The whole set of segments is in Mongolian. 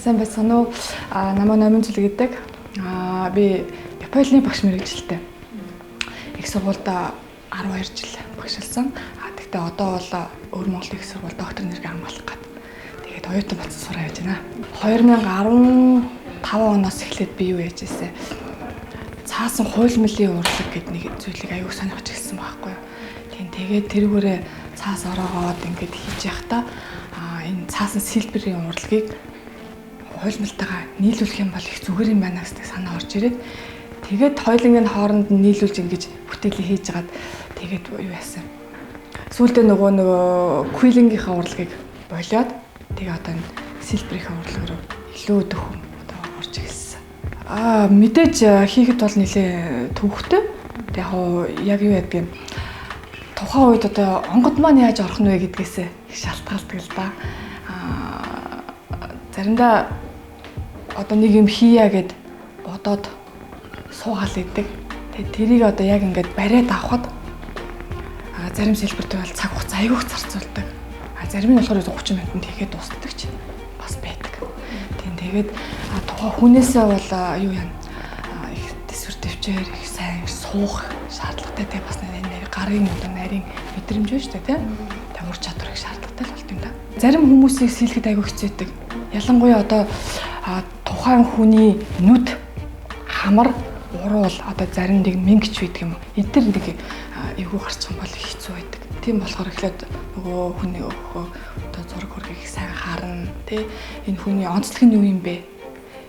сайн байцгаана уу? Намайг Номын Зүйл гэдэг. Би Японы багш мэргэжилтэй. Их сургуульд 12 жил багшилсан. Тэгтээ одоо бол өвөр Монголын их сургууль доктор нэргээ хамгаалах гээд тэгээд оюутан болсон сураа яаж байна. 2015 оноос эхлээд би юу яаж ийсэн. Цаасан хууль мөлийн урлаг гэдэг нэг зүйлийг аягүй сонирхож ирсэн байхгүй юу. Тэгээд тэрүүгээрээ цаас ороогоод ингээд хийж явахдаа энэ цаасан сэлбэрийн урлагийг хууль мөлтөйгээ нийлүүлэх юм бол их зүгээр юм байна гэсэн санаа орж ирээд тэгээд хоёулынгийн хооронд нийлүүлж ингэж бүтээлээ хийж хагаад тэгээд юу яасан. Сүүлдээ нөгөө квилингийнхаа урлагийг болоод тэгээ одоо энэ сэлбэрийнхаа урлаг руу илүү дөхөн одоо орж ирсэн. Мэдээж хийхэд бол нэлээ төвөгтэй. Яг юу ядг юм. Тухайн үед одоо онгод маань яаж орох нь вэ гэдгээс их шалтгаалдаг л да. Заримдаа одоо нэг юм хийя гэд бодоод суугаал идэг. Тэгээд тэрийг одоо яг ингээд бариад авахад зарим сэлбэртэй бол цаг хугацаа айгүйх зарцуулдаг. Зарим нь болохоор 30 минутанд хийгээд дуустдаг ч бас байдаг. Тэгээд тухайн хүнээсээ бол юу яа их төсвөр төвчээр их сайн суух шаардлагатай те бас гарын одоо нарийн мэдрэмж байна шүү дээ тийм. Тэг ур чадвар их шаардлагатай л болт юм да. Зарим хүмүүсийг сэлгэхэд айгүй хэцээдэг. Ялангуяа одоо тухайн хүний нүд хамар уруул одоо зарим нэг мэнгч байдаг юм. Эдгээр нэг эвгүй гарчих юм бол хэцүү байдаг. Тийм болохоор эхлээд нөгөө хүний одоо зураг хөргийг их сайн харна тий. Энэ хүний онцлог нь юу юм бэ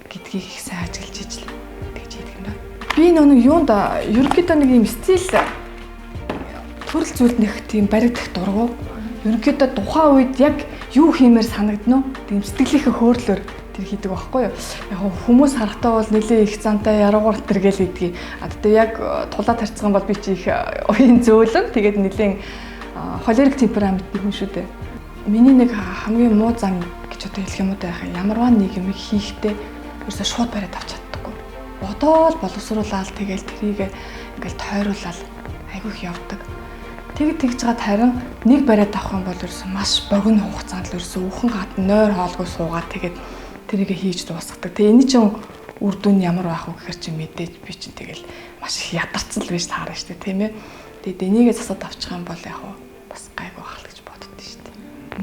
гэдгийг их сайн ажиглаж ижил тэгж хийдэг юм да. Би нэг юунд ерөнхийдөө нэг юм стил төрөл зүйлд нэг тийм баригдах дургу. Ерөнхийдөө тухайн үед яг юу хиймээр санагдана уу? Тийм сэтгэлийнхээ хөөрлөөр тэр хийдэг байхгүй юу? Яг хүмүүс харахтаа бол нэлээ их зантай яруугаар тэргээл хийдэг. Тэгээ яг тулаа тарцсан бол би чи их уян зөөлөн. Тэгээд нэлээ холерик темпераментний хүн шүү дээ. Миний нэг хамгийн муу зам гэж одоо хэлэх юм уу яах ямарваа нэг юм хийхдээ ерөөсөө шууд бариад авч чаддаггүй. Бодоол боловсруулаад тэгээл тэрийг ингээл тойруулаад айгүйх явдаг. Тэгж чад харин нэг бариад авах юм бол ерөөсөн маш богино хугацаанд л ерөөсөн үхэн гад нойр хоолгүй суугаад тэгээд тэрийг хийж дуусгадаг. Тэгээ энэ чинь үр дүн ямар байх вэ гэхээр чи мэдээж би чинь тэгэл маш их ядарсан л байж таарна шүү дээ тийм ээ. Тэгээд энийгээ засаад авчих юм бол яг бас гайгүй байх л гэж боддоо шүү дээ.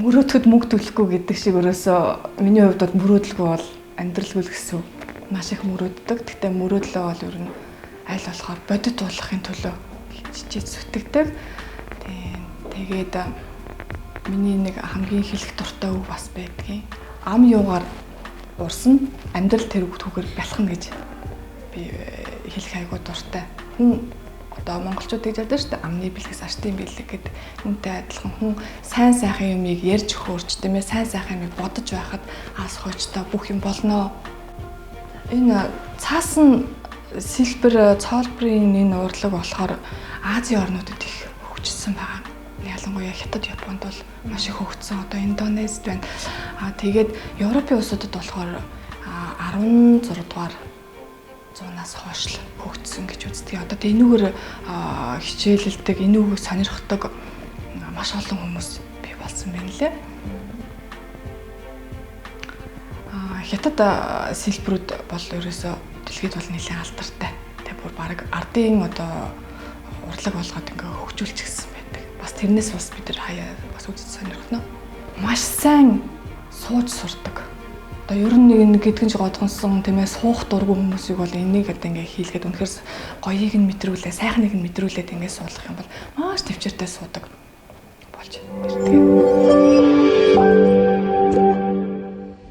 Мөрөөдөхөд мөнгө төлөхгүй гэдэг шиг ерөөсөө миний хувьд бол мөрөөдөлгүй бол амьдралгүй л гэсэн. Маш их мөрөөддөг. Гэхдээ мөрөөдлөө бол ер нь аль болохоор бодит болгохын төлөө хичээж зүтгэдэг. Тэгээд миний нэг хамгийн хэлэх дуртай үг бас байдгийн. Ам юугаар урсна амьдрал тэр үгээр бялхна гэж би хэлэх айгуу дуртай. Хүн одоо монголчууд гэж ярьдаг шүү дээ. Амны бэлгээс артын бэлэг гэдэг үнтэй адилхан хүн сайн сайхан юмыг ярьж хөөрч тийм ээ сайн сайхан юмыг бодож байхад аас хойчтой бүх юм болно. Энэ цаасан сэлбэр цоолбрын энэ урлаг болохоор Азийн орнуудад их хөгжсөн байгаа. Ялангуяа Хятад, Японд бол маш их хөгжсөн. Одоо Индонезид байна. Тэгээд Европын улсуудад болохоор 16 дугаар зуунаас хойш хөгжсөн гэж үздэг. Одоо энүүгээр хичээлэлдэг, энүүг сонирхдаг маш олон хүмүүс бий болсон байна лээ. Хятад сэлбэрүүд бол ерөөсөө дэлхийд бол нэлээд алдартай. Тэгээ бүр баг ардын одоо урлаг болгоод ингээ хөгжүүлчихсэн байдаг. Бас тэрнээс бас бид нар хаяа бас үзэж сонирхно. Маш сайн сууж сурдаг. Одоо ер нь нэг гэдгэн ч годгонсон тийм ээ суух дургүй хүмүүсийг бол энийг одоо ингээ хийлгээд үнэхээр гоёыг нь мэдрүүлээ, сайхныг нь мэдрүүлээд ингээ суулгах юм бол маш төвчээртэй суудаг болж ирдэг.